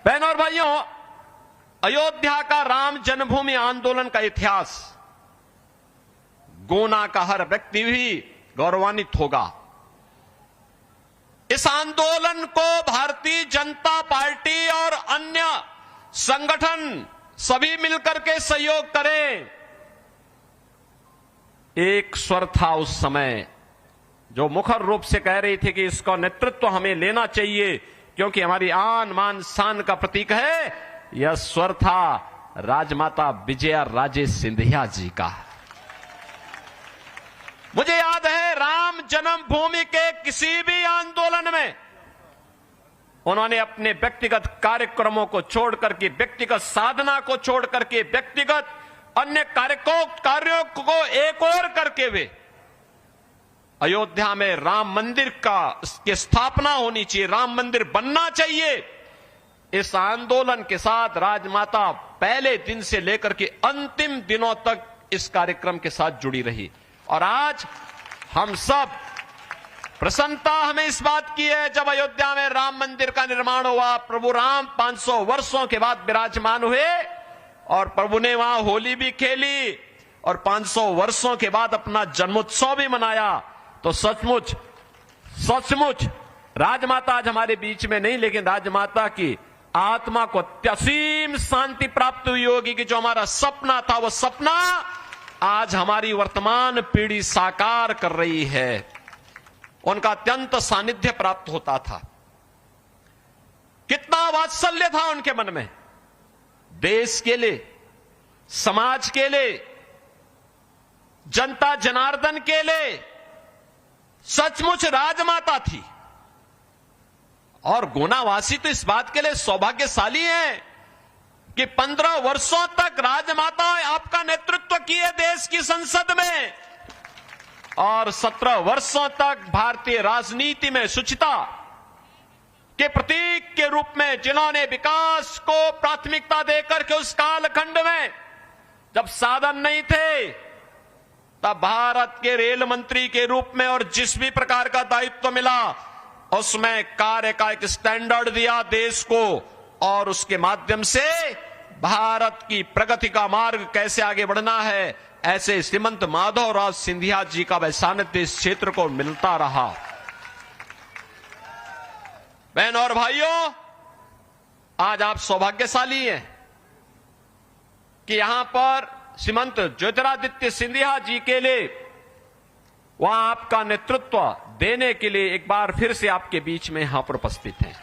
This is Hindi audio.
बहनों और भाइयों, अयोध्या का राम जन्मभूमि आंदोलन का इतिहास गोना का हर व्यक्ति भी गौरवान्वित होगा। इस आंदोलन को भारतीय जनता पार्टी और अन्य संगठन सभी मिलकर के सहयोग करें। एक स्वर था उस समय जो मुखर रूप से कह रही थी कि इसका नेतृत्व हमें लेना चाहिए क्योंकि हमारी आन मान शान का प्रतीक है। यह स्वर था राजमाता विजया राजे सिंधिया जी का। मुझे याद है राम जन्मभूमि के किसी भी आंदोलन में उन्होंने अपने व्यक्तिगत कार्यक्रमों को छोड़ करके, व्यक्तिगत साधना को छोड़ करके, व्यक्तिगत अन्य कार्यों को एक और करके वे अयोध्या में राम मंदिर की स्थापना होनी चाहिए, राम मंदिर बनना चाहिए। इस आंदोलन के साथ राजमाता पहले दिन से लेकर के अंतिम दिनों तक इस कार्यक्रम के साथ जुड़ी रही। और आज हम सब प्रसन्नता हमें इस बात की है, जब अयोध्या में राम मंदिर का निर्माण हुआ, प्रभु राम 500 वर्षों के बाद विराजमान हुए और प्रभु ने वहां होली भी खेली और 500 वर्षों के बाद अपना जन्मोत्सव भी मनाया। तो सचमुच सचमुच राजमाता आज हमारे बीच में नहीं, लेकिन राजमाता की आत्मा को असीम शांति प्राप्त हुई होगी कि जो हमारा सपना था वो सपना आज हमारी वर्तमान पीढ़ी साकार कर रही है। उनका अत्यंत सानिध्य प्राप्त होता था। कितना वात्सल्य था उनके मन में, देश के लिए, समाज के लिए, जनता जनार्दन के लिए। सचमुच राजमाता थी। और गोनावासी तो इस बात के लिए सौभाग्यशाली हैं कि 15 वर्षों तक राजमाता आपका नेतृत्व किए देश की संसद में और 17 वर्षों तक भारतीय राजनीति में शुचिता के प्रतीक के रूप में जिन्होंने विकास को प्राथमिकता देकर के उस कालखंड में जब साधन नहीं थे तब भारत के रेल मंत्री के रूप में और जिस भी प्रकार का दायित्व मिला उसमें कार्य का एक स्टैंडर्ड दिया देश को और उसके माध्यम से भारत की प्रगति का मार्ग कैसे आगे बढ़ना है, ऐसे श्रीमंत माधवराव सिंधिया जी का वह सानिध्य इस क्षेत्र को मिलता रहा। बहनों और भाइयों, आज आप सौभाग्यशाली हैं कि यहां पर श्रीमंत ज्योतिरादित्य सिंधिया जी के लिए वहां आपका नेतृत्व देने के लिए एक बार फिर से आपके बीच में यहां पर उपस्थित हैं।